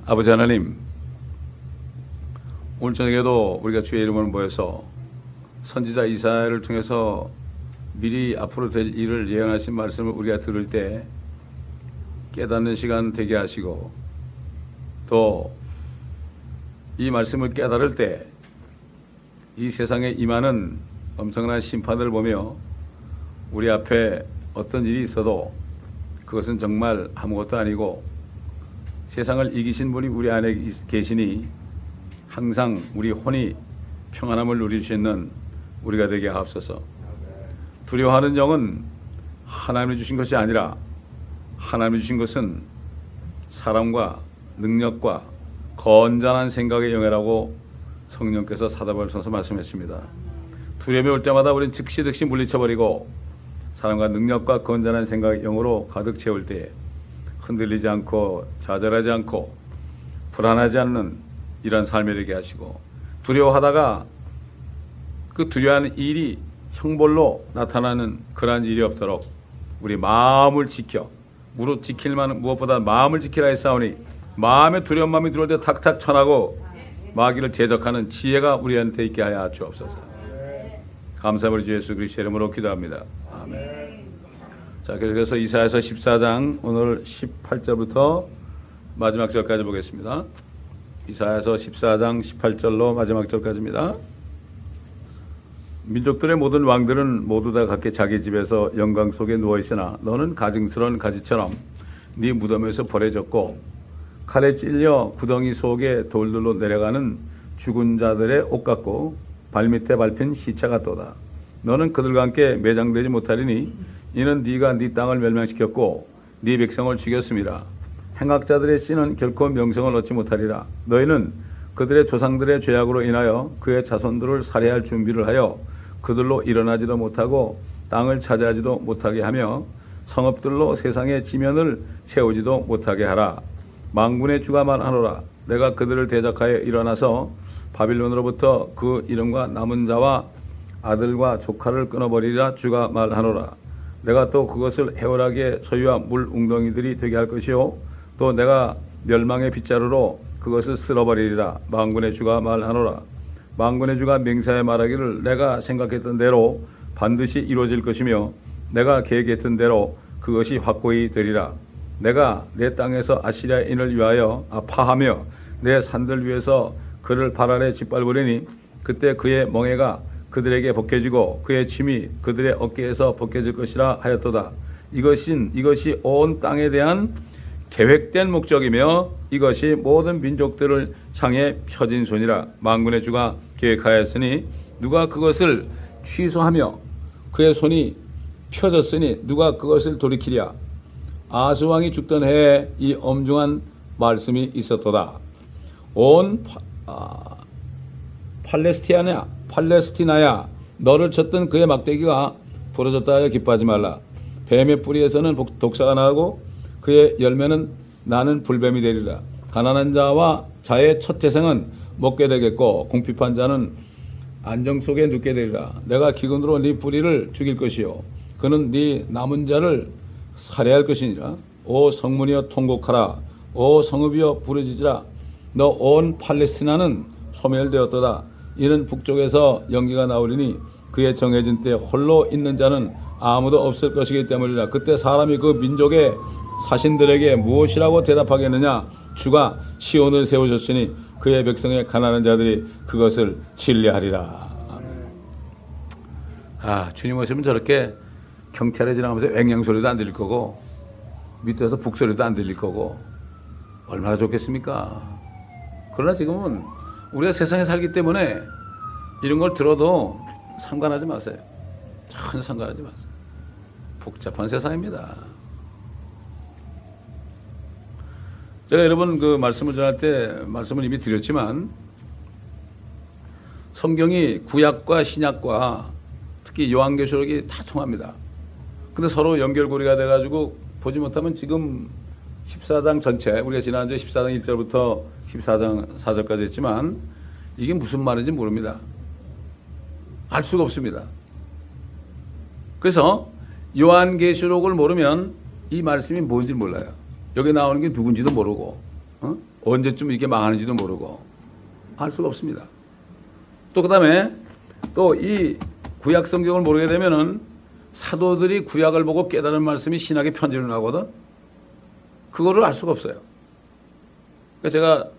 아버지 하나님, 오늘 저녁에도 우리가 주의 이름을 모여서 선지자 이사야를 통해서 미리 앞으로 될 일을 예언하신 말씀을 우리가 들을 때 깨닫는 시간 되게 하시고, 또 이 말씀을 깨달을 때 이 세상에 임하는 엄청난 심판을 보며 우리 앞에 어떤 일이 있어도 그것은 정말 아무것도 아니고 세상을 이기신 분이 우리 안에 계시니 항상 우리 혼이 평안함을 누릴 수 있는 우리가 되게 하옵소서. 두려워하는 영은 하나님이 주신 것이 아니라 하나님이 주신 것은 사람과 능력과 건전한 생각의 영이라고 성령께서 사도바울을 통해서 말씀했습니다. 두려움이 올 때마다 우리는 즉시 물리쳐버리고 사람과 능력과 건전한 생각의 영으로 가득 채울 때 흔들리지 않고 좌절하지 않고 불안하지 않는 이런 삶이 되게 하시고, 두려워하다가 그 두려워하는 일이 형벌로 나타나는 그러한 일이 없도록 우리 마음을 지켜, 무릇 지킬 만한 무엇보다 마음을 지키라 했사오니, 마음에 두려운 마음이 들어올 때 탁탁 천하고 마귀를 대적하는 지혜가 우리한테 있게 하여 주옵소서. 감사합니다. 주 예수 그리스도 이름으로 기도합니다. 아멘. 자, 계속해서 이사야서 14장 오늘 18절부터 마지막 절까지 보겠습니다. 이사야서 14장 18절로 마지막 절까지입니다. 민족들의 모든 왕들은 모두 다 각기 자기 집에서 영광 속에 누워있으나 너는 가증스러운 가지처럼 네 무덤에서 버려졌고 칼에 찔려 구덩이 속에 돌들로 내려가는 죽은 자들의 옷 같고 발밑에 밟힌 시체 같도다. 너는 그들과 함께 매장되지 못하리니 이는 네가 네 땅을 멸망시켰고 네 백성을 죽였음이라. 행악자들의 씨는 결코 명성을 얻지 못하리라. 너희는 그들의 조상들의 죄악으로 인하여 그의 자손들을 살해할 준비를 하여 그들로 일어나지도 못하고 땅을 차지하지도 못하게 하며 성읍들로 세상의 지면을 세우지도 못하게 하라. 만군의 주가 말하노라. 내가 그들을 대적하여 일어나서 바빌론으로부터 그 이름과 남은 자와 아들과 조카를 끊어버리리라. 주가 말하노라. 내가 또 그것을 해월하게 소유한 물 웅덩이들이 되게 할 것이요 또 내가 멸망의 빗자루로 그것을 쓸어버리리라. 만군의 주가 말하노라. 만군의 주가 맹세하여 말하기를 내가 생각했던 대로 반드시 이루어질 것이며 내가 계획했던 대로 그것이 확고히 되리라. 내가 내 땅에서 아시리아인을 위하여 아파하며 내 산들 위에서 그를 발 아래 짓밟으리니 그때 그의 멍에가 그들에게 벗겨지고 그의 침이 그들의 어깨에서 벗겨질 것이라 하였도다. 이것이 온 땅에 대한 계획된 목적이며 이것이 모든 민족들을 향해 펴진 손이라. 만군의 주가 계획하였으니 누가 그것을 취소하며 그의 손이 펴졌으니 누가 그것을 돌이키랴. 아수왕이 죽던 해에 이 엄중한 말씀이 있었도다. 온 팔레스티나야 너를 쳤던 그의 막대기가 부러졌다 하여 기뻐하지 말라. 뱀의 뿌리에서는 독사가 나고 그의 열매는 나는 불뱀이 되리라. 가난한 자와 자의 첫 태생은 먹게 되겠고 궁핍한 자는 안정 속에 눕게 되리라. 내가 기근으로 네 뿌리를 죽일 것이요 그는 네 남은 자를 살해할 것이니라. 오 성문이여 통곡하라. 오 성읍이여 부르짖으라. 너 온 팔레스티나는 소멸되었도다. 이는 북쪽에서 연기가 나오리니 그의 정해진 때 홀로 있는 자는 아무도 없을 것이기 때문이라. 그때 사람이 그 민족의 사신들에게 무엇이라고 대답하겠느냐. 주가 시온을 세우셨으니 그의 백성의 가난한 자들이 그것을 신뢰하리라. 주님 오시면 저렇게 경찰에 지나가면서 앵앵소리도 안 들릴 거고 밑에서 북소리도 안 들릴 거고 얼마나 좋겠습니까? 그러나 지금은 우리가 세상에 살기 때문에 이런 걸 들어도 상관하지 마세요. 전혀 상관하지 마세요. 복잡한 세상입니다. 제가 여러분 그 말씀을 전할 때 말씀을 이미 드렸지만 성경이 구약과 신약과 특히 요한계시록이 다 통합니다. 근데 서로 연결고리가 돼가지고 보지 못하면 지금 14장 전체, 우리가 지난주에 14장 1절부터 14장 4절까지 했지만 이게 무슨 말인지 모릅니다. 알 수가 없습니다. 그래서 요한계시록을 모르면 이 말씀이 뭔지 몰라요. 여기 나오는 게 누군지도 모르고 언제쯤 이게 망하는지도 모르고 알 수가 없습니다. 또 그다음에 또 이 구약 성경을 모르게 되면은 사도들이 구약을 보고 깨달은 말씀이 신학의 편지로 나오거든. 그거를 알 수가 없어요. 그러니까 제가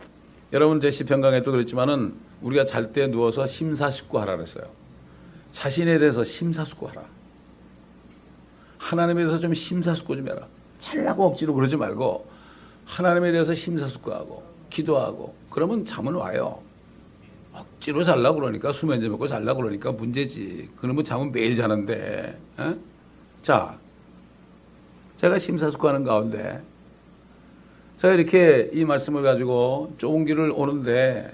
여러분 제 시편 강의도 그랬지만은 우리가 잘 때 누워서 심사숙고하라 그랬어요. 자신에 대해서 심사숙고하라. 하나님에 대해서 좀 심사숙고 좀 해라. 잘나고 억지로 그러지 말고 하나님에 대해서 심사숙고하고 기도하고 그러면 잠은 와요. 억지로 잘라고 그러니까 수면제 먹고 잘라고 그러니까 문제지. 그러면 잠은 매일 자는데. 에? 자, 제가 심사숙고하는 가운데 제가 이렇게 이 말씀을 가지고 좁은 길을 오는데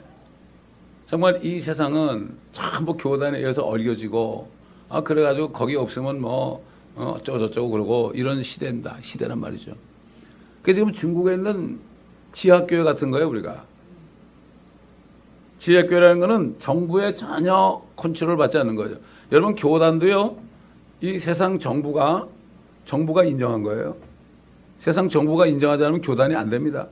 정말 이 세상은 전부 교단에 의해서 얼겨지고 그래가지고 거기 없으면 뭐 어쩌고저쩌고 그러고 이런 시대입니다. 시대란 말이죠. 그래서 지금 중국에 있는 지하교회 같은 거예요, 우리가. 지하교회라는 거는 정부의 전혀 컨트롤을 받지 않는 거죠. 여러분, 교단도요, 이 세상 정부가 인정한 거예요. 세상 정부가 인정하지 않으면 교단이 안 됩니다.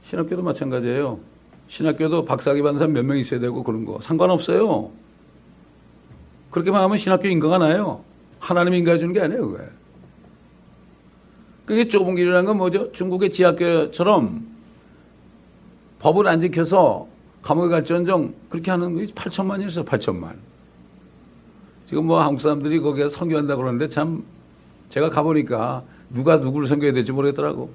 신학교도 마찬가지예요. 신학교도 박사학위 받는 사람 몇 명 있어야 되고 그런 거 상관없어요. 그렇게만 하면 신학교 인가가 나요. 하나님이 인가해 주는 게 아니에요, 그게. 그게 좁은 길이라는 건 뭐죠? 중국의 지하교처럼 법을 안 지켜서 감옥에 갈지언정 그렇게 하는 게 8천만이었어요, 8천만. 지금 뭐 한국 사람들이 거기에 선교한다고 그러는데 참 제가 가보니까 누가 누구를 선교해야 될지 모르겠더라고.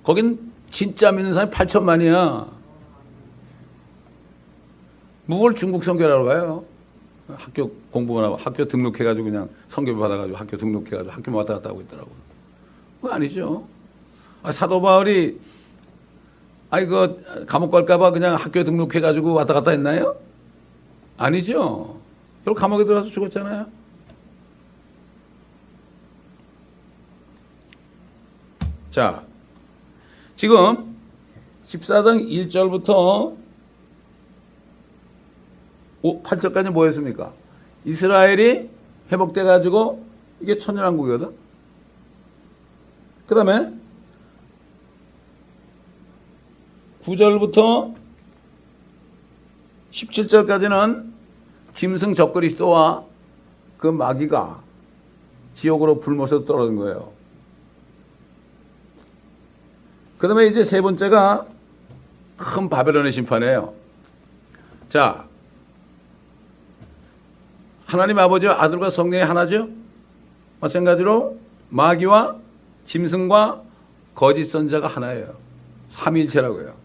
거긴 진짜 믿는 사람이 8천만이야. 뭘 중국 선교라고 봐요. 학교 공부만 하고 학교 등록해가지고 그냥 선교비 받아가지고 학교 등록해가지고 학교만 왔다 갔다 하고 있더라고. 그거 아니죠. 사도 바울이 이거 감옥 갈까봐 그냥 학교 등록해가지고 왔다 갔다 했나요? 아니죠. 결국 감옥에 들어가서 죽었잖아요. 자, 지금 14장 1절부터 8절까지 뭐였습니까? 이스라엘이 회복돼가지고 이게 천년왕국이거든. 그 다음에 9절부터 17절까지는 짐승 적그리스도와 그 마귀가 지옥으로 불못에서 떨어진 거예요. 그 다음에 이제 세 번째가 큰 바벨론의 심판이에요. 자, 하나님 아버지와 아들과 성령이 하나죠? 마찬가지로 마귀와 짐승과 거짓 선자가 하나예요. 삼위일체라고요.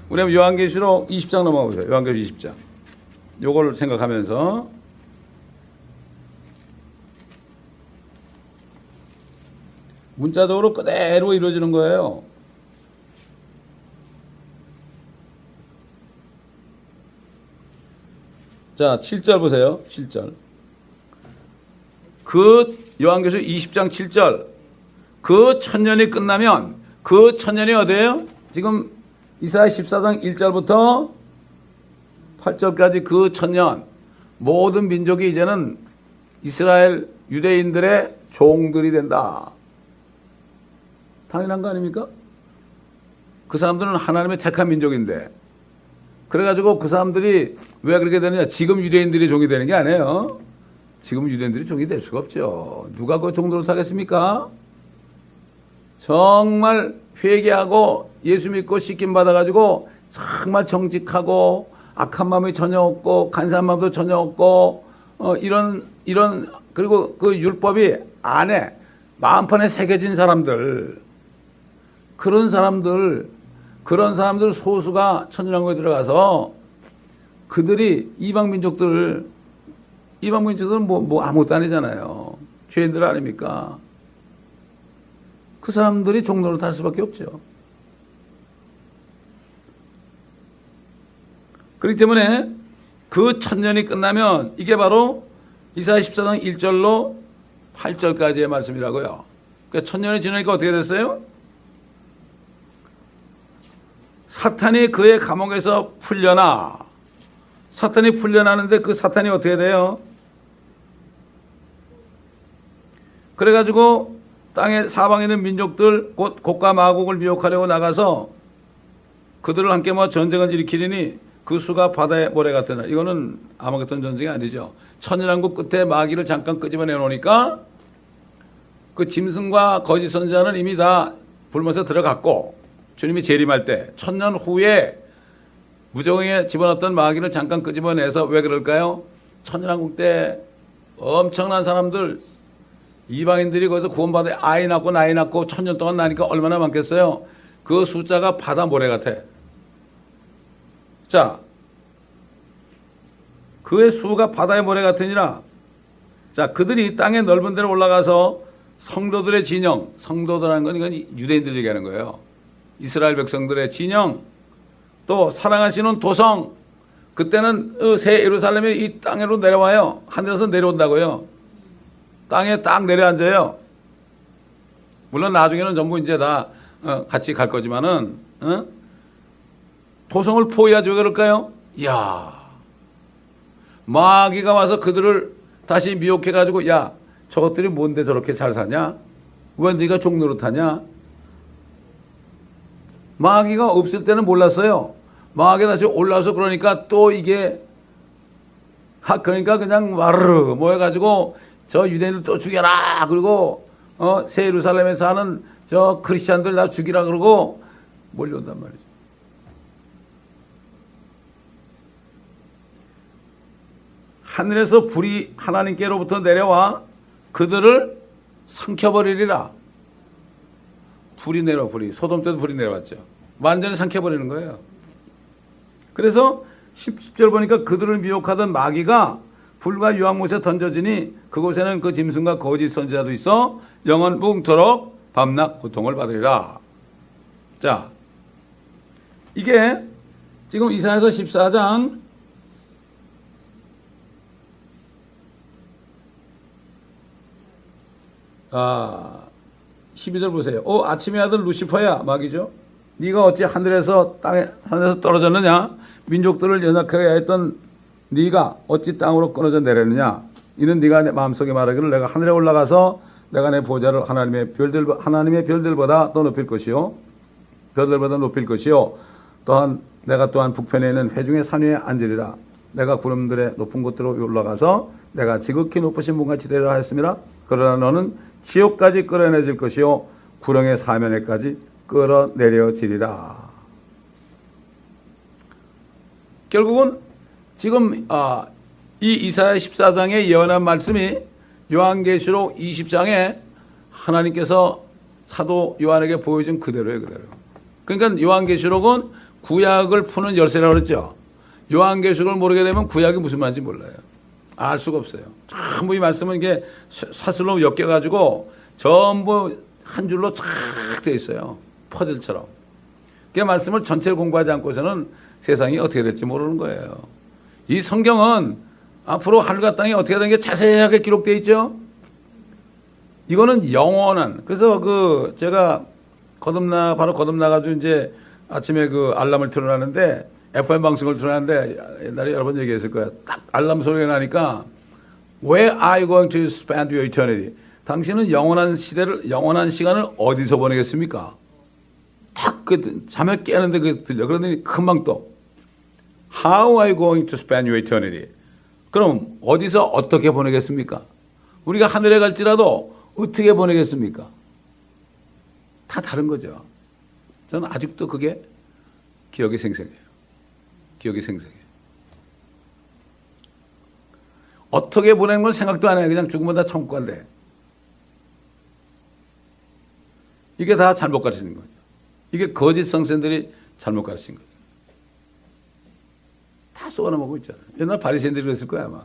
우리 한번 요한계시록 20장 넘어가 보세요. 요한계시록 20장. 요걸 생각하면서 문자적으로 그대로 이루어지는 거예요. 자, 7절 보세요. 7절. 그 요한계시록 20장 7절. 그 천년이 끝나면 그 천년이 어디예요? 지금 이사야 14장 1절부터 8절까지 그 천년 모든 민족이 이제는 이스라엘 유대인들의 종들이 된다. 당연한 거 아닙니까? 그 사람들은 하나님의 택한 민족인데 그래가지고 그 사람들이 왜 그렇게 되느냐? 지금 유대인들이 종이 되는 게 아니에요. 지금 유대인들이 종이 될 수가 없죠. 누가 그 종도를 타겠습니까? 정말 회개하고 예수 믿고 씻김 받아가지고 정말 정직하고 악한 마음이 전혀 없고 간사한 마음도 전혀 없고 이런 그리고 그 율법이 안에 마음판에 새겨진 사람들 그런 사람들 소수가 천년왕국에 들어가서 그들이 이방 민족들은 뭐 아무것도 아니잖아요. 죄인들 아닙니까? 그 사람들이 종로를 탈 수밖에 없죠. 그렇기 때문에 그 천년이 끝나면 이게 바로 이사야 14장 1절로 8절까지의 말씀이라고요. 그러니까 천년이 지나니까 어떻게 됐어요? 사탄이 그의 감옥에서 풀려나. 사탄이 풀려나는데 그 사탄이 어떻게 돼요? 그래가지고 땅의 사방에 있는 민족들 곧 곡과 마곡을 미혹하려고 나가서 그들을 함께 모아 전쟁을 일으키리니 그 수가 바다의 모래 같으나. 이거는 아마겟돈 전쟁이 아니죠. 천연왕국 끝에 마귀를 잠깐 끄집어내 놓으니까 그 짐승과 거짓 선지자는 이미 다 불못에 들어갔고, 주님이 재림할 때 천년 후에 무정에 집어넣었던 마귀를 잠깐 끄집어내서, 왜 그럴까요? 천년왕국 때 엄청난 사람들, 이방인들이 거기서 구원받아 아이 낳고 나이 낳고 천년 동안 나니까 얼마나 많겠어요? 그 숫자가 바다 모래 같아. 자, 그의 수가 바다의 모래 같으니라. 자, 그들이 땅의 넓은 데로 올라가서 성도들의 진영, 성도들이라는 건 이건 유대인들 얘기하는 거예요. 이스라엘 백성들의 진영, 또 사랑하시는 도성, 그때는 새 예루살렘이 이 땅으로 내려와요. 하늘에서 내려온다고요. 땅에 딱 내려앉아요. 물론 나중에는 전부 이제 다 같이 갈 거지만은, 도성을 포위하죠. 왜 그럴까요? 이야, 마귀가 와서 그들을 다시 미혹해가지고, 야, 저것들이 뭔데 저렇게 잘 사냐? 왜 네가 종노릇하냐? 마귀가 없을 때는 몰랐어요. 마귀가 다시 올라와서 그러니까 또 이게, 그러니까 그냥 와르르 모여가지고 저 유대인들 또 죽여라. 그리고 새 예루살렘에 사는 저 크리스찬들 다 죽이라 그러고 몰려온단 말이죠. 하늘에서 불이 하나님께로부터 내려와 그들을 삼켜버리리라. 불이 내려와, 불이. 소돔 때도 불이 내려왔죠. 완전히 삼켜버리는 거예요. 그래서 10절 보니까 그들을 미혹하던 마귀가 불과 유황못에 던져지니 그곳에는 그 짐승과 거짓 선지자도 있어 영원 무궁토록 밤낮 고통을 받으리라. 자, 이게 지금 이사야서 14장 12절 보세요. 오 아침의 아들 루시퍼야, 마귀죠. 네가 어찌 하늘에서 떨어졌느냐? 민족들을 연약하게 하였던 네가 어찌 땅으로 끊어져 내렸느냐? 이는 네가 내 마음속에 말하기를 내가 하늘에 올라가서 내가 내 보좌를 하나님의 별들보다 더 높일 것이요, 별들보다 높일 것이요, 또한 내가 또한 북편에 있는 회중의 산 위에 앉으리라. 내가 구름들의 높은 곳으로 올라가서 내가 지극히 높으신 분같이 되리라 하였습니다. 그러나 너는 지옥까지 끌어내질 것이요 구렁의 사면에까지 끌어내려지리라. 결국은 지금 이 이사야 14장의 예언한 말씀이 요한계시록 20장에 하나님께서 사도 요한에게 보여준 그대로예요, 그대로. 그러니까 요한계시록은 구약을 푸는 열쇠라고 그랬죠. 요한계시록을 모르게 되면 구약이 무슨 말인지 몰라요. 알 수가 없어요. 전부 이 말씀은 이게 사슬로 엮여가지고 전부 한 줄로 쫙 되어 있어요. 퍼즐처럼. 그 말씀을 전체를 공부하지 않고서는 세상이 어떻게 될지 모르는 거예요. 이 성경은 앞으로 하늘과 땅이 어떻게 되는 게 자세하게 기록되어 있죠. 이거는 영원한. 그래서 제가 바로 거듭나가지고 이제 아침에 알람을 틀어놨는데, FM 방송을 틀어놨는데, 옛날에 여러 번 얘기했을 거야. 딱 알람 소리가 나니까, Where are you going to spend your eternity? 당신은 영원한 시간을 어디서 보내겠습니까? 딱 잠에 깨는데 들려. 그러더니 금방 또, How are you going to spend your eternity? 그럼 어디서 어떻게 보내겠습니까? 우리가 하늘에 갈지라도 어떻게 보내겠습니까? 다 다른 거죠. 저는 아직도 그게 기억이 생생해요. 기억이 생생해요. 어떻게 보내는 건 생각도 안 해요. 그냥 죽으면 다 천국 갈래. 이게 다 잘못 가르치는 거죠. 이게 거짓 성선들이 잘못 가르친 거죠. 다 쏘아먹고 있잖아요. 옛날 바리새인들이 그랬을 거야 아마.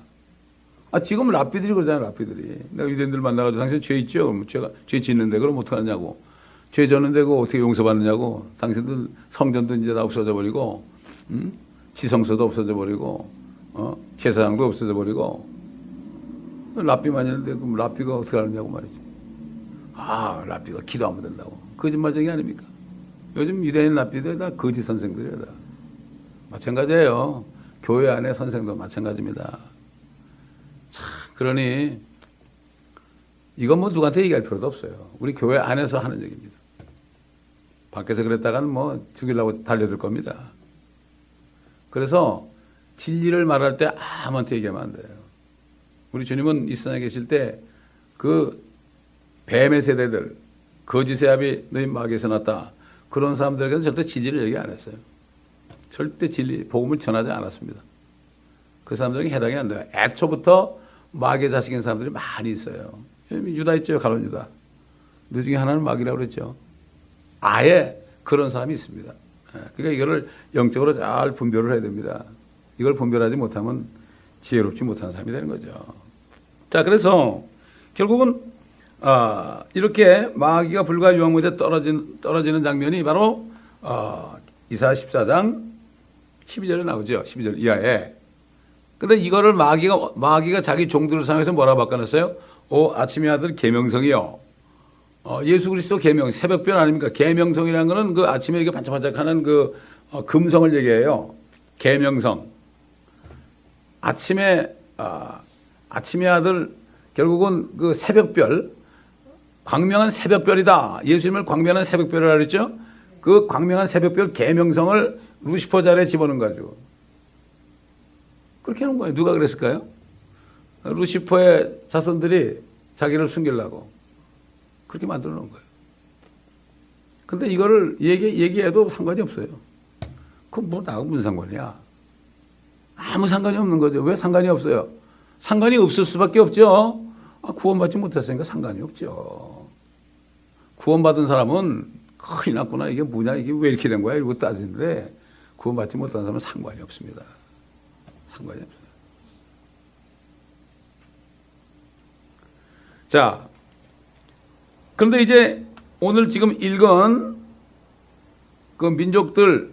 지금 랍비들이 그러잖아요. 랍비들이. 내가 유대인들 만나가지고 당신 죄 있죠? 그럼 죄 짓는데 그럼 어떡하냐고. 죄 졌는데 그거 어떻게 용서받느냐고. 당신들 성전도 이제 다 없어져 버리고, 지성소도 없어져 버리고, 제사장도 없어져 버리고. 랍비만 있는데 그럼 랍비가 어떻게 하느냐고 말이지. 랍비가 기도하면 된다고. 거짓말쟁이 아닙니까? 요즘 유대인 랍비들 다 거짓 선생들이에요. 다. 마찬가지예요. 교회 안에 선생도 마찬가지입니다. 참, 그러니 이건 뭐 누구한테 얘기할 필요도 없어요. 우리 교회 안에서 하는 얘기입니다. 밖에서 그랬다가는 뭐 죽이려고 달려들 겁니다. 그래서 진리를 말할 때 아무한테 얘기하면 안 돼요. 우리 주님은 이 세상에 계실 때 그 뱀의 세대들, 거짓의 아비 너희 마귀에서 났다. 그런 사람들에게는 절대 진리를 얘기 안 했어요. 절대 진리, 복음을 전하지 않았습니다. 그 사람들에게 해당이 안 돼요. 애초부터 마귀의 자식인 사람들이 많이 있어요. 유다 있죠, 가룟 유다. 그 중에 하나는 마귀라고 그랬죠. 아예 그런 사람이 있습니다. 그러니까 이거를 영적으로 잘 분별을 해야 됩니다. 이걸 분별하지 못하면 지혜롭지 못한 사람이 되는 거죠. 자, 그래서 결국은 이렇게 마귀가 불과 유황못에 떨어지는 장면이 바로 이사야 14장 12절에 나오죠. 12절 이하에. 근데 이거를 마귀가 자기 종들을 상해서 뭐라 바꿔놨어요? 오 아침의 아들 계명성이요. 예수 그리스도 계명, 새벽별 아닙니까? 계명성이라는 거는 그 아침에 이렇게 반짝반짝하는 그 금성을 얘기해요. 계명성. 아침의 아들, 결국은 그 새벽별, 광명한 새벽별이다. 예수님을 광명한 새벽별이라고 그랬죠? 그 광명한 새벽별 계명성을 루시퍼 자리에 집어넣은 거죠. 그렇게 하는 거예요. 누가 그랬을까요? 루시퍼의 자손들이 자기를 숨기려고 그렇게 만들어 놓은 거예요. 근데 이거를 얘기해도 상관이 없어요. 그럼 뭐 나하고 무슨 상관이야? 아무 상관이 없는 거죠. 왜 상관이 없어요? 상관이 없을 수밖에 없죠. 구원받지 못했으니까 상관이 없죠. 구원받은 사람은 큰일 났구나. 이게 뭐냐? 이게 왜 이렇게 된 거야? 이러고 따지는데 구원받지 못한 사람은 상관이 없습니다. 상관이 없어요. 자, 그런데 이제 오늘 지금 읽은 그 민족들의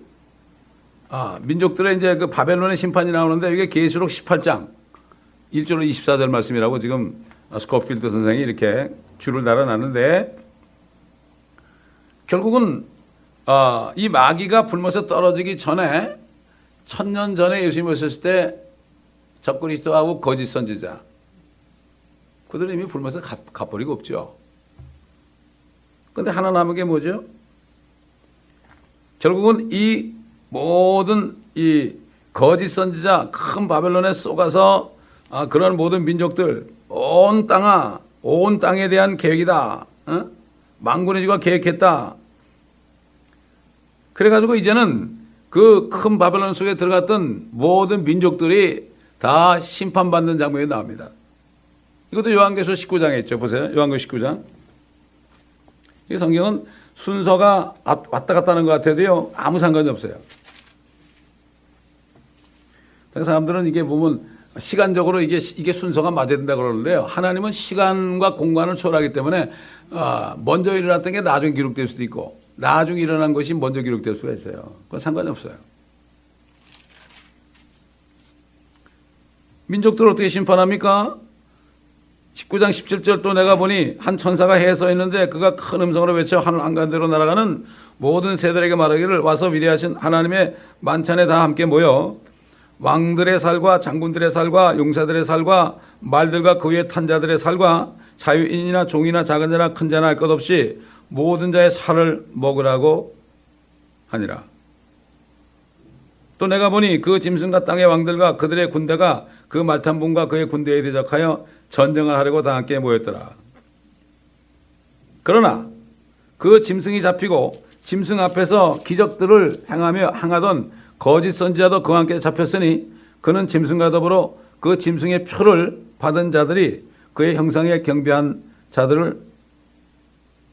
이제 그 바벨론의 심판이 나오는데 이게 계시록 18장 1절로 24절 말씀이라고 지금 스코필드 선생이 이렇게 줄을 달아놨는데 결국은 이 마귀가 불못에 떨어지기 전에 1000년 전에 예수님이 오셨을 때 적그리스도하고 거짓 선지자 그들은 이미 불못에 가버리고 없죠. 그런데 하나 남은 게 뭐죠? 결국은 이 모든 이 거짓 선지자 큰 바벨론에 쏘가서 그런 모든 민족들 온 땅에 대한 계획이다. 만군의 주가 계획했다. 그래가지고 이제는 그 큰 바벨론 속에 들어갔던 모든 민족들이 다 심판받는 장면이 나옵니다. 이것도 요한계시록 19장에 있죠. 보세요. 요한계시록 19장. 이 성경은 순서가 왔다 갔다 하는 것 같아도요. 아무 상관이 없어요. 사람들은 이게 보면 시간적으로 이게 순서가 맞아야 된다 그러는데요. 하나님은 시간과 공간을 초월하기 때문에 먼저 일어났던 게 나중에 기록될 수도 있고 나중에 일어난 것이 먼저 기록될 수가 있어요. 그건 상관이 없어요. 민족들을 어떻게 심판합니까? 19장 17절 또 내가 보니 한 천사가 해에 서 있는데 그가 큰 음성으로 외쳐 하늘 한가운데로 날아가는 모든 새들에게 말하기를 와서 위대하신 하나님의 만찬에 다 함께 모여 왕들의 살과 장군들의 살과 용사들의 살과 말들과 그 위에 탄 자들의 살과 자유인이나 종이나 작은 자나 큰 자나 할 것 없이 모든 자의 살을 먹으라고 하니라. 또 내가 보니 그 짐승과 땅의 왕들과 그들의 군대가 그 말탄분과 그의 군대에 대적하여 전쟁을 하려고 다 함께 모였더라. 그러나 그 짐승이 잡히고 짐승 앞에서 기적들을 행하던 거짓 선지자도 그와 함께 잡혔으니 그는 짐승과 더불어 그 짐승의 표를 받은 자들이 그의 형상에 경배한 자들을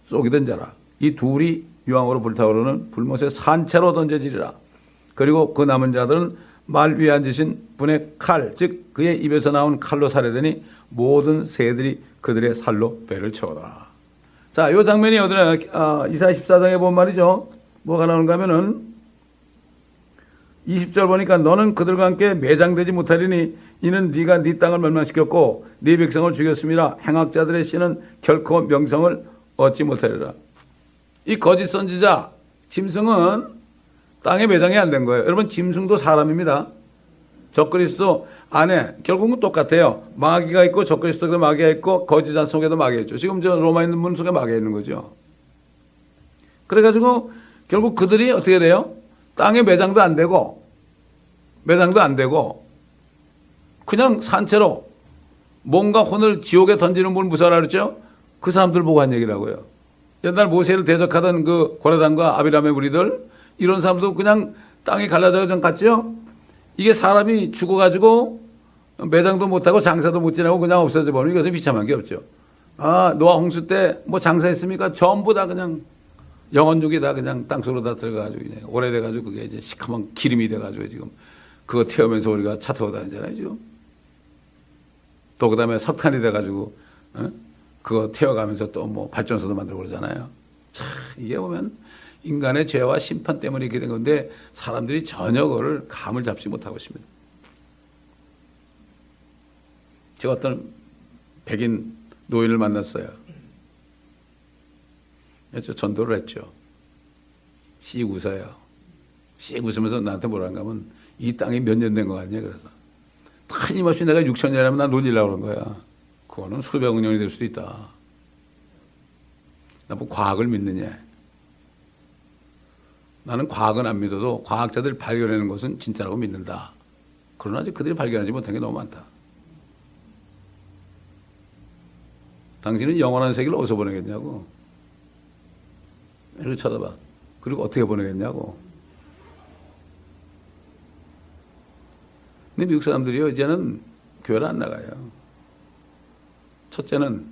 쏘기던 자라. 이 둘이 유황으로 불타오르는 불못에 산채로 던져지리라. 그리고 그 남은 자들은 말 위에 앉으신 분의 칼, 즉 그의 입에서 나온 칼로 살해되니 모든 새들이 그들의 살로 배를 채우더라. 자, 이 장면이 어디나 이사야 14장에 보면 말이죠. 뭐가 나오는가 하면은 20절 보니까 너는 그들과 함께 매장되지 못하리니 이는 네가 네 땅을 멸망시켰고 네 백성을 죽였음이라. 행악자들의 씨는 결코 명성을 얻지 못하리라. 이 거짓 선지자 짐승은 땅에 매장이 안 된 거예요. 여러분 짐승도 사람입니다. 적그리스도 안에 결국은 똑같아요. 마귀가 있고 적그리스도도 마귀가 있고 거짓자 속에도 마귀가 있죠. 지금 저 로마 있는 분 속에 마귀가 있는 거죠. 그래가지고 결국 그들이 어떻게 돼요? 땅에 매장도 안 되고 그냥 산채로 뭔가 혼을 지옥에 던지는 분 무서워라 그랬죠? 그 사람들 보고 한 얘기라고요. 옛날 모세를 대적하던 그 고라단과 아비람의 무리들 이런 사람도 그냥 땅이 갈라져 갔죠? 이게 사람이 죽어가지고 매장도 못하고 장사도 못 지내고 그냥 없어져 버리면 이것은 비참한 게 없죠. 아, 노아 홍수 때 뭐 장사했습니까? 전부 다 그냥 영혼족이 다 그냥 땅속으로 다 들어가가지고 이제 오래돼가지고 그게 이제 시커먼 기름이 돼가지고 지금 그거 태우면서 우리가 차 타고 다니잖아요, 지금. 또 그 다음에 석탄이 돼가지고, 그거 태워가면서 또 뭐 발전소도 만들고 그러잖아요. 참, 이게 보면 인간의 죄와 심판 때문에 이렇게 된 건데 사람들이 전혀 그걸 감을 잡지 못하고 있습니다. 제가 어떤 백인 노인을 만났어요. 전도를 했죠. 씩 웃어요. 씩 웃으면서 나한테 뭐라는가 하면 이 땅이 몇 년 된 거 같냐 그래서 끊임없이 내가 6,000년이라면 난 놀리려고 그런 거야. 그거는 수백 년이 될 수도 있다. 나 뭐 과학을 믿느냐. 나는 과학은 안 믿어도 과학자들이 발견하는 것은 진짜라고 믿는다. 그러나 아직 그들이 발견하지 못한 게 너무 많다. 당신은 영원한 세계를 어디서 보내겠냐고. 이렇게 쳐다봐. 그리고 어떻게 보내겠냐고. 근데 미국 사람들이요, 이제는 교회를 안 나가요. 첫째는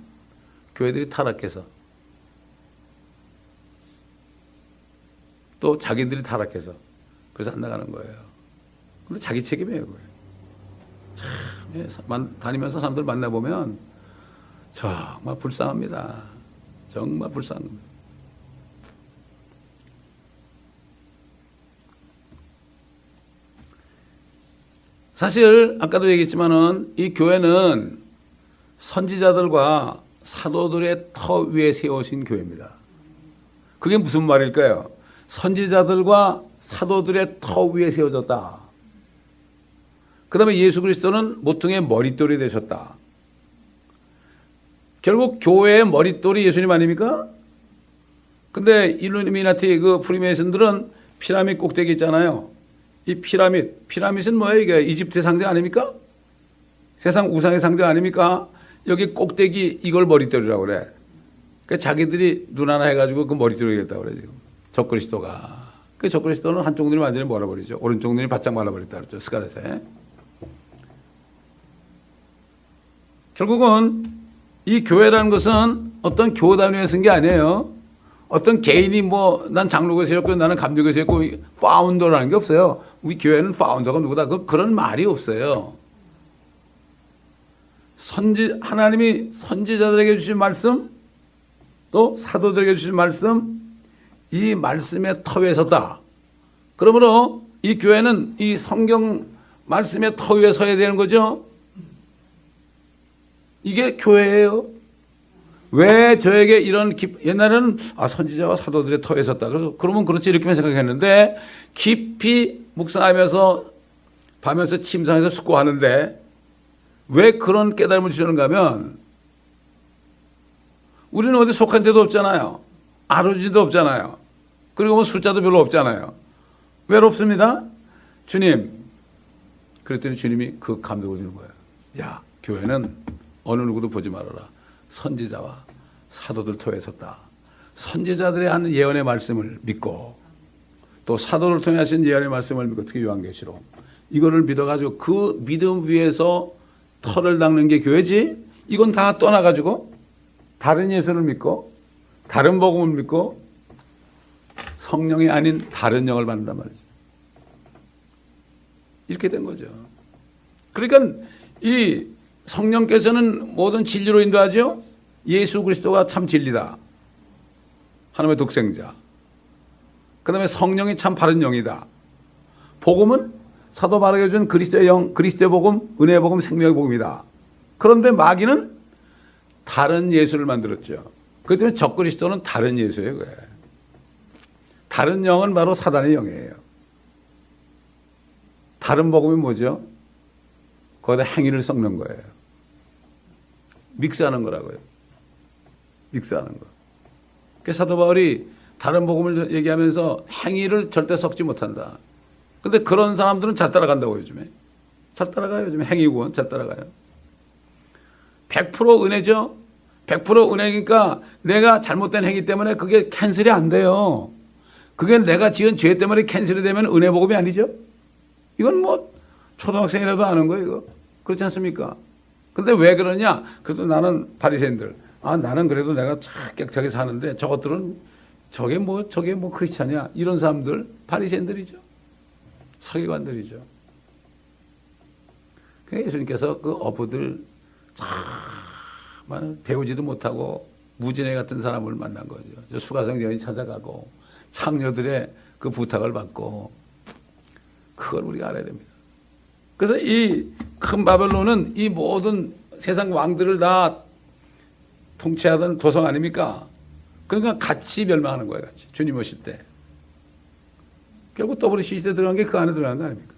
교회들이 타락해서. 또 자기들이 타락해서. 그래서 안 나가는 거예요. 근데 자기 책임이에요, 그거예요. 참, 다니면서 사람들 만나보면 정말 불쌍합니다. 정말 불쌍합니다. 사실 아까도 얘기했지만은 이 교회는 선지자들과 사도들의 터 위에 세워진 교회입니다. 그게 무슨 말일까요? 선지자들과 사도들의 터 위에 세워졌다. 그 다음에 예수 그리스도는 모퉁이의 머릿돌이 되셨다. 결국 교회의 머릿돌이 예수님 아닙니까? 근데 일루미나티 그 프리메이슨들은 피라미드 꼭대기 있잖아요. 이 피라미드는 뭐예요? 이게 이집트의 상징 아닙니까? 세상 우상의 상징 아닙니까? 여기 꼭대기 이걸 머릿돌이라고 그래. 그러니까 자기들이 눈 하나 해가지고 그 머릿돌이겠다고 그래, 지금. 적그리스도가. 그 적그리스도는 한쪽 눈이 완전히 멀어버리죠. 오른쪽 눈이 바짝 말라버렸다 그랬죠. 스가렛에. 결국은 이 교회라는 것은 어떤 교단위에 쓴 게 아니에요. 어떤 개인이 뭐 난 장로교세였고 나는 감리교세였고 파운더라는 게 없어요. 우리 교회는 파운더가 누구다. 그런 말이 없어요. 하나님이 선지자들에게 주신 말씀 또 사도들에게 주신 말씀 이 말씀의 터 위에 섰다. 그러므로 이 교회는 이 성경 말씀의 터 위에 서야 되는 거죠. 이게 교회예요. 왜 저에게 이런 옛날에는 선지자와 사도들의 터에 섰다. 그러면 그렇지 이렇게만 생각했는데 깊이 묵상하면서 밤에서 침상에서 숙고하는데 왜 그런 깨달음을 주시는가 하면 우리는 어디 속한 데도 없잖아요. 아버지도 없잖아요. 그리고 뭐 숫자도 별로 없잖아요. 외롭습니다. 주님. 그랬더니 주님이 그 감동을 주는 거예요. 야, 교회는 어느 누구도 보지 말아라. 선지자와 사도들 터에 섰다. 선지자들의 하는 예언의 말씀을 믿고 또 사도를 통해 하신 예언의 말씀을 믿고 특히 요한계시록 이거를 믿어가지고 그 믿음 위에서 터를 닦는 게 교회지. 이건 다 떠나가지고 다른 예수를 믿고 다른 복음을 믿고 성령이 아닌 다른 영을 받는단 말이죠. 이렇게 된 거죠. 그러니까 이 성령께서는 모든 진리로 인도하죠. 예수 그리스도가 참 진리다. 하나님의 독생자. 그 다음에 성령이 참 바른 영이다. 복음은 사도 바라게 준 그리스도의 영, 그리스도의 복음, 은혜의 복음, 생명의 복음이다. 그런데 마귀는 다른 예수를 만들었죠. 그렇기 때문에 적그리스도는 다른 예수예요. 그게. 다른 영은 바로 사단의 영이에요. 다른 복음이 뭐죠? 거기다 행위를 섞는 거예요. 믹스하는 거라고요. 믹스하는 거. 그래서 사도 바울이 다른 복음을 얘기하면서 행위를 절대 섞지 못한다. 근데 그런 사람들은 잘 따라간다고 요즘에. 잘 따라가요. 요즘에 행위군 잘 따라가요. 100% 은혜죠. 100% 은혜니까 내가 잘못된 행위 때문에 그게 캔슬이 안 돼요. 그게 내가 지은 죄 때문에 캔슬이 되면 은혜 복음이 아니죠. 이건 뭐 초등학생이라도 아는 거예요. 이거. 그렇지 않습니까? 근데 왜 그러냐? 그래도 나는 바리새인들. 나는 그래도 내가 참 깨끗하게 사는데 저것들은 저게 뭐 크리스찬이야. 이런 사람들 바리새인들이죠. 서기관들이죠. 그러니까 예수님께서 그 어부들 정말 배우지도 못하고 무진해 같은 사람을 만난 거죠. 수가성 여인 찾아가고 창녀들의 그 부탁을 받고 그걸 우리가 알아야 됩니다. 그래서 이 큰 바벨론은 이 모든 세상 왕들을 다 통치하던 도성 아닙니까? 그러니까 같이 멸망하는 거예요. 같이. 주님 오실 때. 결국 WCC에 들어간 게 그 안에 들어간 거 아닙니까?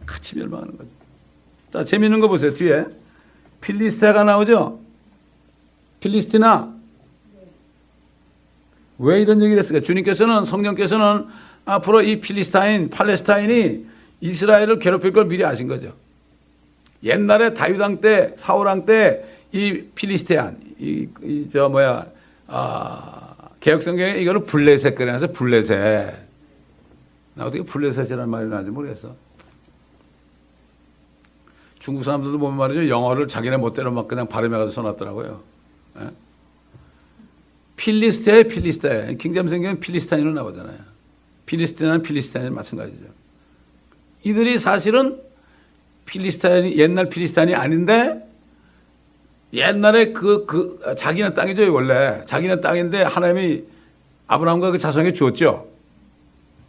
같이 멸망하는 거죠. 자, 재미있는 거 보세요. 뒤에 필리스테가 나오죠? 필리스티나. 왜 이런 얘기를 했을까? 주님께서는, 성령께서는 앞으로 이 팔레스타인이 이스라엘을 괴롭힐 걸 미리 아신 거죠. 옛날에 다윗왕 때, 사울왕 때 이 필리스테안, 개혁성경에 이거를 블레셋 그래서 블레셋. 나 어떻게 블레셋이라는 말이 나는지 모르겠어. 중국 사람들도 보면 말이죠. 영어를 자기네 멋대로 막 그냥 발음해가지고 써놨더라고요. 예? 필리스테. 킹잼성경은 필리스타인으로 나오잖아요. 필리스티나는 필리스타인이 마찬가지죠. 이들이 사실은 옛날 필리스타인이 아닌데 옛날에 자기네 땅이죠, 원래. 자기네 땅인데 하나님이 아브라함과 그 자손에게 주었죠.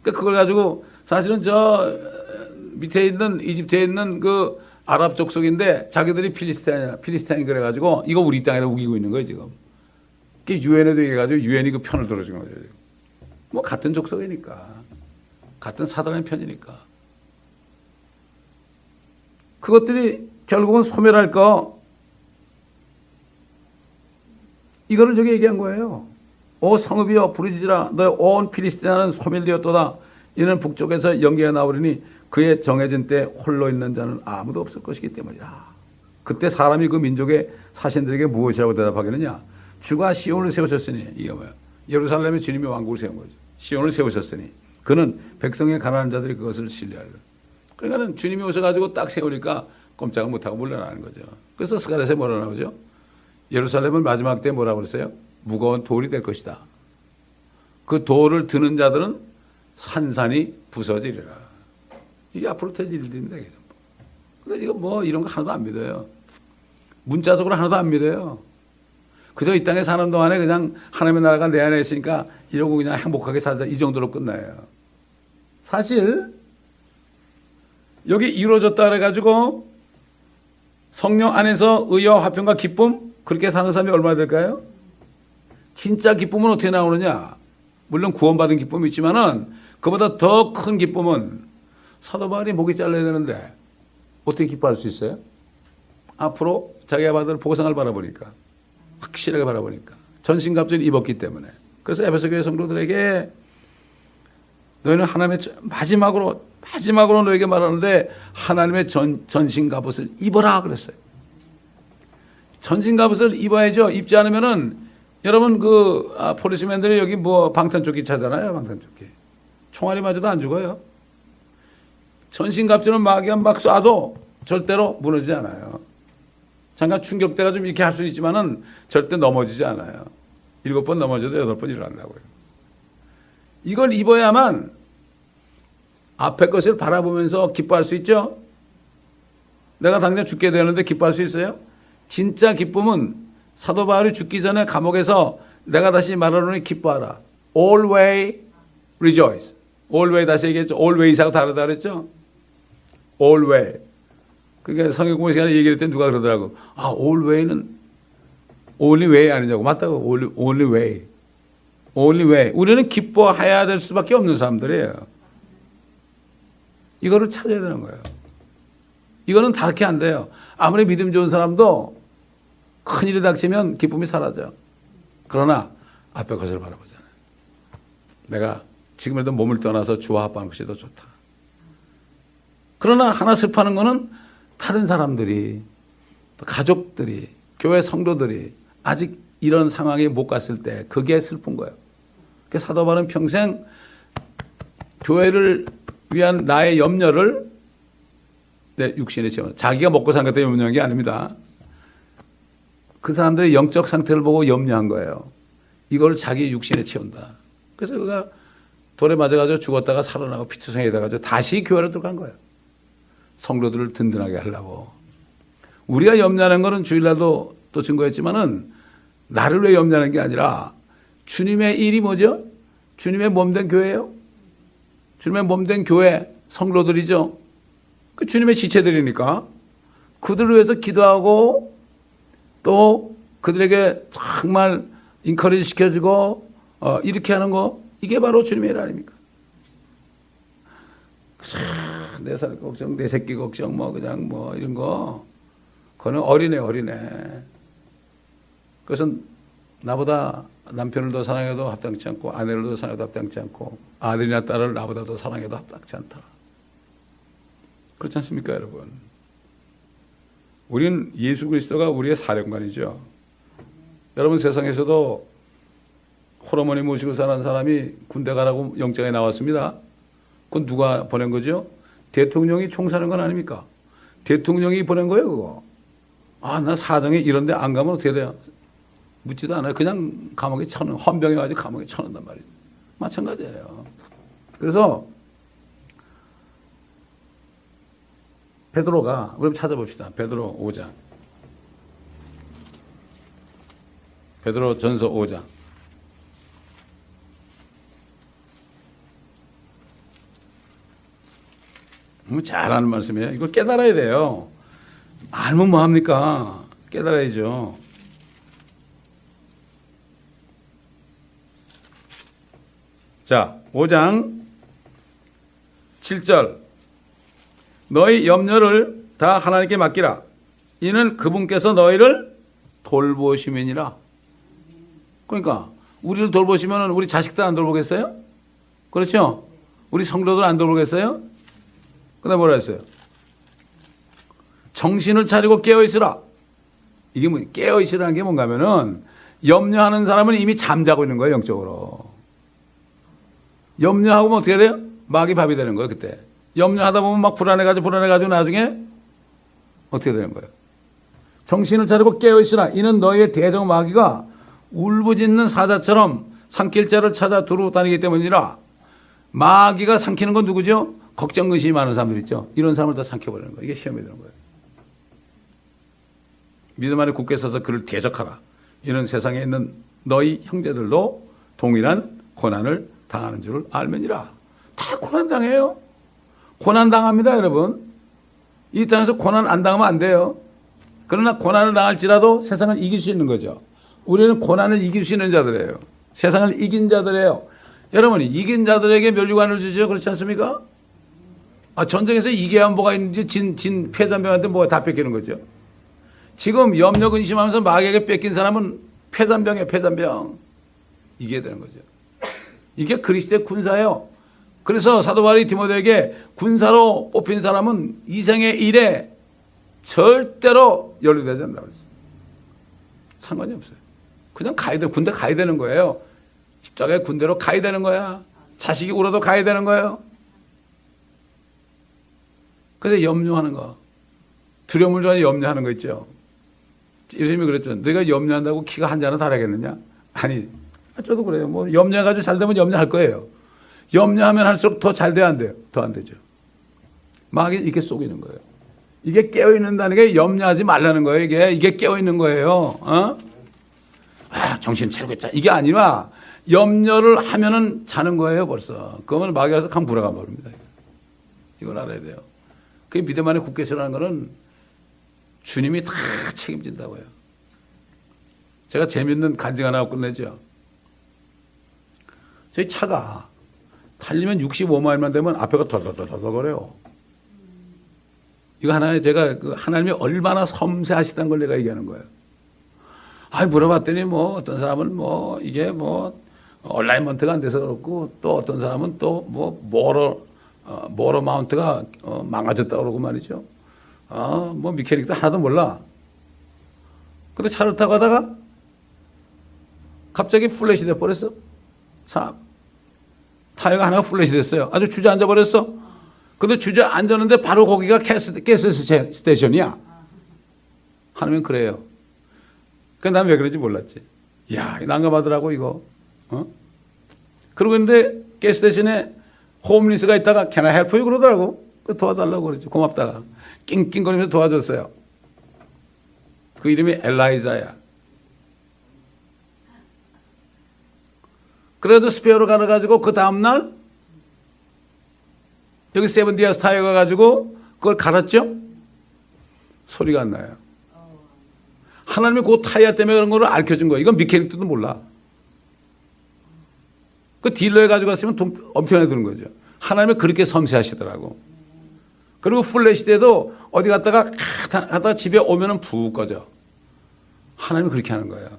그걸 가지고 사실은 저 밑에 있는 이집트에 있는 그 아랍 족속인데 자기들이 필리스타인 그래가지고 이거 우리 땅에다 우기고 있는 거예요, 지금. 그게 유엔에도 얘기해가지고 유엔이 그 편을 들어준 거죠. 뭐 같은 족속이니까. 같은 사단의 편이니까. 그것들이 결국은 소멸할 거. 이거를 저기 얘기한 거예요. 오 성읍이여 부르짖으라 너의 온 필리스티나는 소멸되었도다. 이는 북쪽에서 연기가 나오리니 그의 정해진 때 홀로 있는 자는 아무도 없을 것이기 때문이라. 그때 사람이 그 민족의 사신들에게 무엇이라고 대답하겠느냐. 주가 시온을 세우셨으니 이게 뭐야. 예루살렘에 주님이 왕국을 세운 거죠. 시온을 세우셨으니 그는 백성의 가난한 자들이 그것을 신뢰하리라. 그러니까 주님이 오셔가지고 딱 세우니까 꼼짝을 못하고 물러나는 거죠. 그래서 스가랴서에 뭐라 나오죠? 예루살렘은 마지막 때 뭐라고 그랬어요? 무거운 돌이 될 것이다. 그 돌을 드는 자들은 산산이 부서지리라. 이게 앞으로 될 일들입니다. 그런데 지금 뭐 이런 거 하나도 안 믿어요. 문자적으로 하나도 안 믿어요. 그저 이 땅에 사는 동안에 그냥 하나님의 나라가 내 안에 있으니까 이러고 그냥 행복하게 살자 이 정도로 끝나요. 사실 여기 이루어졌다 그래가지고 성령 안에서 의와 화평과 기쁨 그렇게 사는 사람이 얼마나 될까요? 진짜 기쁨은 어떻게 나오느냐? 물론 구원받은 기쁨이 있지만은 그보다 더 큰 기쁨은 사도 바울이 목이 잘라야 되는데 어떻게 기뻐할 수 있어요? 앞으로 자기가 받을 보상을 바라보니까 확실하게 바라보니까 전신갑주를 입었기 때문에. 그래서 에베소 교회 성도들에게 너희는 하나님의 마지막으로 너에게 말하는데 하나님의 전신갑옷을 입어라 그랬어요. 전신갑옷을 입어야죠. 입지 않으면은 여러분 폴리스맨들이 여기 뭐 방탄조끼 차잖아요. 방탄조끼. 총알이 맞아도 안 죽어요. 전신갑주는 막 쏴도 절대로 무너지지 않아요. 잠깐 충격대가 좀 이렇게 할 수 있지만은 절대 넘어지지 않아요. 7번 넘어져도 8번 일어난다고요. 이걸 입어야만 앞에 것을 바라보면서 기뻐할 수 있죠. 내가 당장 죽게 되는데 기뻐할 수 있어요? 진짜 기쁨은 사도 바울이 죽기 전에 감옥에서 내가 다시 말하노니 기뻐하라. Always rejoice. Always 다시 얘기했죠. Always하고 다르다 그랬죠. Always. 그러니까 성경 공부 시간에 얘기를 했더니 누가 그러더라고. Alway는 only way 아니냐고. 맞다고. Only way. Only way. 우리는 기뻐해야 될 수밖에 없는 사람들이에요. 이거를 찾아야 되는 거예요. 이거는 다르게 안 돼요. 아무리 믿음 좋은 사람도 큰일이 닥치면 기쁨이 사라져. 그러나 앞에 것을 바라보잖아요. 내가 지금이라도 몸을 떠나서 주와 합하는 것이 더 좋다. 그러나 하나 슬퍼하는 거는 다른 사람들이, 또 가족들이, 교회 성도들이 아직 이런 상황에 못 갔을 때 그게 슬픈 거예요. 그래서 사도 바울은 평생 교회를 위한 나의 염려를 내 육신에 채워. 자기가 먹고 사는 것 때문에 염려한 게 아닙니다. 그 사람들의 영적 상태를 보고 염려한 거예요. 이걸 자기 육신에 채운다. 그래서 그가 돌에 맞아가지고 죽었다가 살아나고 피투성이 돼가지고 다시 교회로 들어간 거예요. 성도들을 든든하게 하려고. 우리가 염려하는 것은 주일날도 또 증거했지만은 나를 왜 염려하는 게 아니라 주님의 일이 뭐죠? 주님의 몸된 교회예요. 주님의 몸된 교회 성도들이죠. 그 주님의 지체들이니까 그들을 위해서 기도하고 또 그들에게 정말 인커리지 시켜주고 이렇게 하는 거 이게 바로 주님의 일 아닙니까? 내 살 걱정, 내 새끼 걱정, 뭐 그냥 뭐 이런 거 그거는 어린애. 그것은 나보다 남편을 더 사랑해도 합당치 않고 아내를 더 사랑해도 합당치 않고 아들이나 딸을 나보다 더 사랑해도 합당치 않다. 그렇지 않습니까, 여러분? 우리는 예수 그리스도가 우리의 사령관이죠. 여러분 세상에서도 호르몬이 모시고 사는 사람이 군대 가라고 영장에 나왔습니다. 그건 누가 보낸 거죠? 대통령이 총사는 건 아닙니까? 대통령이 보낸 거예요, 그거. 나 사정에 이런데 안 가면 어떻게 돼요? 묻지도 않아요. 그냥 감옥에 헌병에 가지고 감옥에 쳐넣는단 말이에요. 마찬가지예요. 그래서 베드로가 우리 찾아봅시다. 베드로 5장. 베드로 전서 5장. 잘하는 말씀이에요. 이걸 깨달아야 돼요. 알면 뭐합니까? 깨달아야죠. 자, 5장 7절. 너희 염려를 다 하나님께 맡기라. 이는 그분께서 너희를 돌보심이니라. 그러니까 우리를 돌보시면 우리 자식들 안 돌보겠어요? 그렇죠? 우리 성도들 안 돌보겠어요? 그다음에 뭐라 했어요? 정신을 차리고 깨어있으라. 이게 뭐 깨어있으라는 게 뭔가 하면은 염려하는 사람은 이미 잠자고 있는 거예요, 영적으로. 염려하고 어떻게 돼요? 마귀 밥이 되는 거예요, 그때. 염려하다 보면 막 불안해가지고 나중에 어떻게 되는 거예요? 정신을 차리고 깨어있으라. 이는 너희의 대적 마귀가 울부짖는 사자처럼 삼킬 자를 찾아 두루 다니기 때문이라. 마귀가 삼키는 건 누구죠? 걱정, 의심이 많은 사람들 있죠. 이런 사람을 다 삼켜버리는 거예요. 이게 시험이 되는 거예요. 믿음 안에 굳게 서서 그를 대적하라. 이는 세상에 있는 너희 형제들도 동일한 고난을 당하는 줄을 알면이라. 다 고난 당해요. 고난 당합니다, 여러분. 이 땅에서 고난 안 당하면 안 돼요. 그러나 고난을 당할지라도 세상을 이길 수 있는 거죠. 우리는 고난을 이길 수 있는 자들이에요. 세상을 이긴 자들이에요. 여러분이 이긴 자들에게 면류관을 주죠. 그렇지 않습니까? 전쟁에서 이겨야 뭐가 있는지 진 패잔병한테 뭐가 다 뺏기는 거죠. 지금 염려 근심하면서 마귀에게 뺏긴 사람은 패잔병이에요. 패잔병. 이겨야 되는 거죠. 이게 그리스도의 군사예요. 그래서 사도 바울이 디모데에게 군사로 뽑힌 사람은 이생의 일에 절대로 연루되지 않는다고 그랬어요. 상관이 없어요. 그냥 군대 가야 되는 거예요. 십자가에 군대로 가야 되는 거야. 자식이 울어도 가야 되는 거예요. 그래서 염려하는 거. 두려움을 좋아해 염려하는 거 있죠. 예수님이 그랬죠. 내가 염려한다고 키가 한 자는 달하겠느냐? 아니, 저도 그래요. 뭐 염려해가지고 잘 되면 염려할 거예요. 염려하면 할수록 더 잘 돼야 안 돼요. 더 안 되죠. 마귀 이렇게 속이는 거예요. 이게 깨어있는다는 게 염려하지 말라는 거예요. 이게 깨어있는 거예요. 정신 차리고 있자. 이게 아니라 염려를 하면은 자는 거예요, 벌써. 그러면 마귀가 와서 강 불어가 버립니다. 이걸 알아야 돼요. 그 믿음 안에 굳게 서라는 거는 주님이 다 책임진다고요. 제가 재밌는 간증 하나 하고 끝내죠. 저희 차가 달리면 65마일만 되면 앞에가 덜덜덜덜 거려요. 이거 하나에 제가 그 하나님이 얼마나 섬세하시다는 걸 내가 얘기하는 거예요. 물어봤더니 뭐 어떤 사람은 뭐 이게 뭐 얼라이먼트가 안 돼서 그렇고 또 어떤 사람은 또 뭐 모러 마운트가 망가졌다 그러고 말이죠. 뭐 미케닉도 하나도 몰라. 근데 차를 타고 가다가 갑자기 플랫이 돼 버렸어. 차 타이어가 하나가 플랫이 됐어요. 아주 주저앉아 버렸어. 근데 주저앉았는데 바로 거기가 가스 스테이션이야. 하나면 그래요. 난 왜 그런지 몰랐지. 야, 난감하더라고 이거. 그러고 있는데 가스스테이션에 홈리스가 있다가 Can I help you? 그러더라고. 도와달라고 그러지. 고맙다가 낑낑거리면서 도와줬어요. 그 이름이 엘라이자야. 그래도 스페어로 가가지고 그 다음날 여기 세븐디아스 타이어 가가지고 그걸 갈았죠? 소리가 안 나요. 하나님이 그 타이어 때문에 그런 거를 알려준 거예요. 이건 미케닉도 몰라. 그 딜러에 가지고 갔으면 돈 엄청나게 드는 거죠. 하나님이 그렇게 섬세하시더라고. 그리고 플래시 때도 어디 갔다가 집에 오면은 푹 꺼져. 하나님이 그렇게 하는 거예요.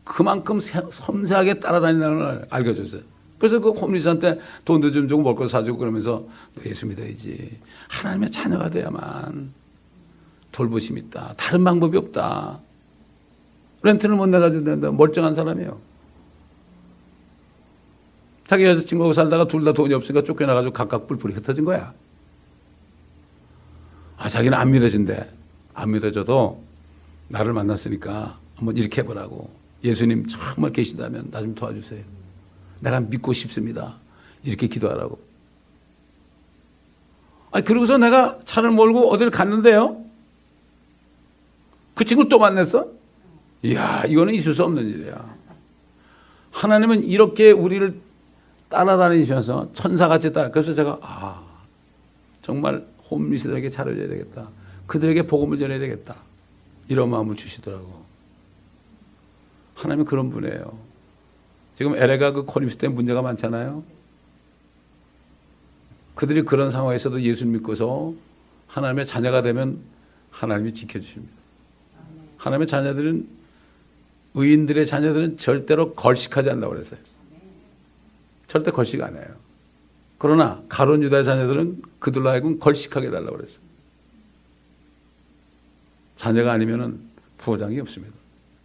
그만큼 섬세하게 따라다니는 걸 알려줬어요. 그래서 그 홈리스한테 돈도 좀 주고 먹을 거 사주고 그러면서 너 예수 믿어야지. 하나님의 자녀가 돼야만 돌보심이 있다. 다른 방법이 없다. 렌트를 못 내가지고 된다. 멀쩡한 사람이에요. 자기 여자친구하고 살다가 둘 다 돈이 없으니까 쫓겨나가지고 각각 뿔뿔이 흩어진 거야. 자기는 안 믿어진대. 안 믿어져도 나를 만났으니까 한번 이렇게 해보라고. 예수님 정말 계신다면 나 좀 도와주세요. 내가 믿고 싶습니다. 이렇게 기도하라고. 그러고서 내가 차를 몰고 어디를 갔는데요. 그 친구를 또 만났어? 이야, 이거는 있을 수 없는 일이야. 하나님은 이렇게 우리를 따라다니셔서 천사같이 그래서 제가 정말 홈리스들에게 잘해줘야 되겠다. 그들에게 복음을 전해야 되겠다. 이런 마음을 주시더라고. 하나님은 그런 분이에요. 지금 LA가 그 코리스 때문에 문제가 많잖아요. 그들이 그런 상황에서도 예수 믿고서 하나님의 자녀가 되면 하나님이 지켜주십니다. 하나님의 자녀들은 의인들의 자녀들은 절대로 걸식하지 않는다고 그랬어요. 절대 걸식 안 해요. 그러나 가룟 유다의 자녀들은 그들로 하여금 걸식하게 해달라고 그랬어요. 자녀가 아니면 부호장이 없습니다.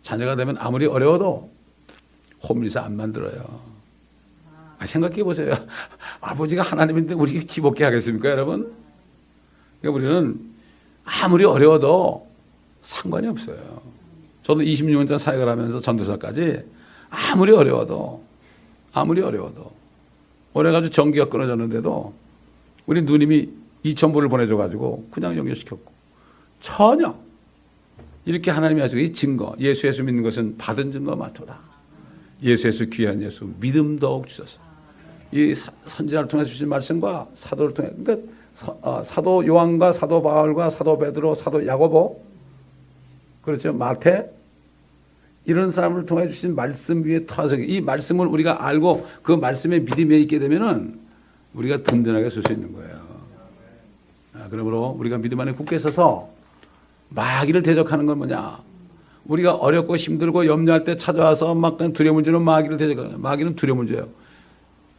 자녀가 되면 아무리 어려워도 홈리스 안 만들어요. 생각해 보세요. 아버지가 하나님인데 우리 기복게 하겠습니까, 여러분? 그러니까 우리는 아무리 어려워도 상관이 없어요. 저도 26년 사역을 하면서 전도사까지 아무리 어려워도 오래가지고 전기가 끊어졌는데도 우리 누님이 2,000불을 보내줘가지고 그냥 연결시켰고 전혀 이렇게 하나님이 하시고 이 증거 예수 믿는 것은 받은 증거 마토다. 예수 귀한 예수 믿음 더욱 주소서. 이 선지자를 통해 주신 말씀과 사도를 통해 그러니까 사도 요한과 사도 바울과 사도 베드로 사도 야고보 그렇죠 마태 이런 사람을 통해 주신 말씀 위에 터서 이 말씀을 우리가 알고 그 말씀에 믿음에 있게 되면은 우리가 든든하게 설 수 있는 거예요. 그러므로 우리가 믿음 안에 굳게 서서 마귀를 대적하는 건 뭐냐? 우리가 어렵고 힘들고 염려할 때 찾아와서 막 두려움을 주는 마귀를 대적하는 마귀는 두려움을 줘요.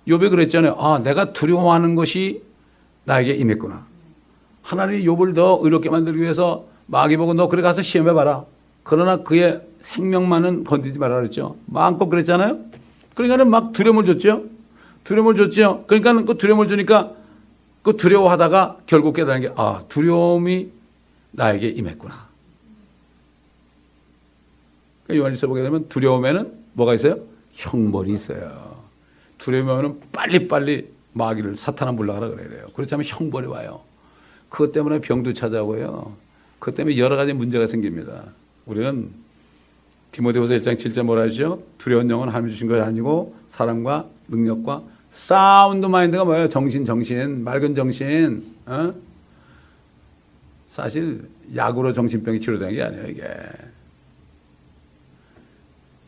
욥이 그랬잖아요. 내가 두려워하는 것이 나에게 임했구나. 하나님이 욥을 더 의롭게 만들기 위해서 마귀 보고 너 그래 가서 시험해봐라. 그러나 그의 생명만은 건드리지 말라 그랬죠. 마음껏 그랬잖아요. 그러니까는 막 두려움을 줬죠. 그러니까 그 두려움을 주니까 그 두려워하다가 결국 깨달은 게 두려움이 나에게 임했구나. 그러니까 요한일서 보게 되면 두려움에는 뭐가 있어요? 형벌이 있어요. 두려움에는 빨리빨리 마귀를 사탄아 물러가라 그래야 돼요. 그렇지 않으면 형벌이 와요. 그것 때문에 병도 찾아오고요. 그것 때문에 여러 가지 문제가 생깁니다. 우리는 디모데후서 1장 7절 뭐라 하죠? 두려운 영은 하나님이 주신 것이 아니고 사랑과 능력과 사운드 마인드가 뭐예요? 정신, 맑은 정신. 사실 약으로 정신병이 치료되는 게 아니에요. 이게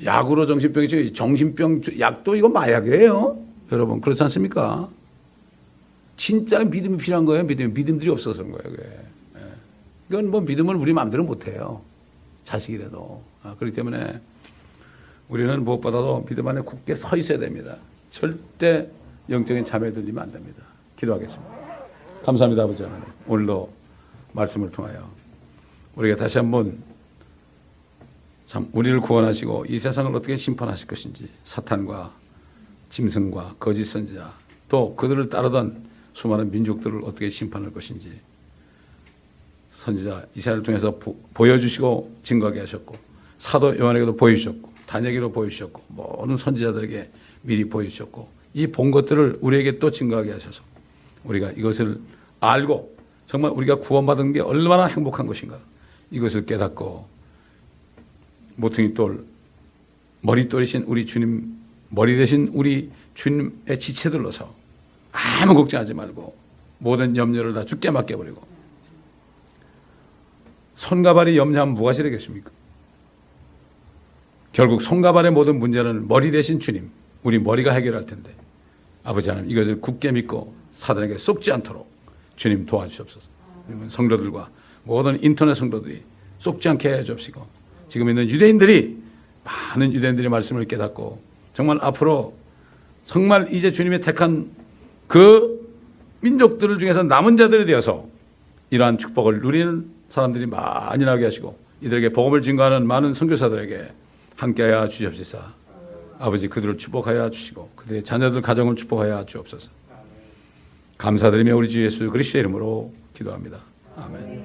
약으로 정신병이 치료, 정신병 약도 이거 마약이에요. 여러분 그렇지 않습니까? 진짜 믿음이 필요한 거예요. 믿음들이 없어서 그런 거예요. 그게. 이건 뭐 믿음을 우리 마음대로 못해요. 자식이라도. 그렇기 때문에 우리는 무엇보다도 믿음 안에 굳게 서 있어야 됩니다. 절대 영적인 잠에 들리면 안 됩니다. 기도하겠습니다. 감사합니다, 아버지 하나님. 오늘도 말씀을 통하여 우리가 다시 한번 참 우리를 구원하시고 이 세상을 어떻게 심판하실 것인지, 사탄과 짐승과 거짓 선지자 또 그들을 따르던 수많은 민족들을 어떻게 심판할 것인지 선지자 이사야를 통해서 보여주시고 증거하게 하셨고, 사도 요한에게도 보여주셨고, 다니엘에게도 보여주셨고, 모든 선지자들에게 미리 보여주셨고, 이 본 것들을 우리에게 또 증거하게 하셔서 우리가 이것을 알고 정말 우리가 구원받은 게 얼마나 행복한 것인가, 이것을 깨닫고 모퉁이 돌 머리돌이신 우리 주님, 머리 대신 우리 주님의 지체들로서 아무 걱정하지 말고 모든 염려를 다 주께 맡겨버리고, 손과 발이 염려하면 무엇이 되겠습니까? 결국 손과 발의 모든 문제는 머리 대신 주님, 우리 머리가 해결할 텐데, 아버지 하나님 이것을 굳게 믿고 사단에게 속지 않도록 주님 도와주시옵소서. 성도들과 모든 인터넷 성도들이 속지 않게 해 주옵시고, 지금 있는 유대인들이, 많은 유대인들이 말씀을 깨닫고 정말 앞으로 정말 이제 주님의 택한 그 민족들 중에서 남은 자들이 되어서 이러한 축복을 누리는 사람들이 많이 나게 하시고, 이들에게 복음을 증거하는 많은 선교사들에게 함께하여 주시옵소서. 아버지, 그들을 축복하여 주시고 그들의 자녀들 가정을 축복하여 주옵소서. 감사드리며 우리 주 예수 그리스도의 이름으로 기도합니다. 아멘.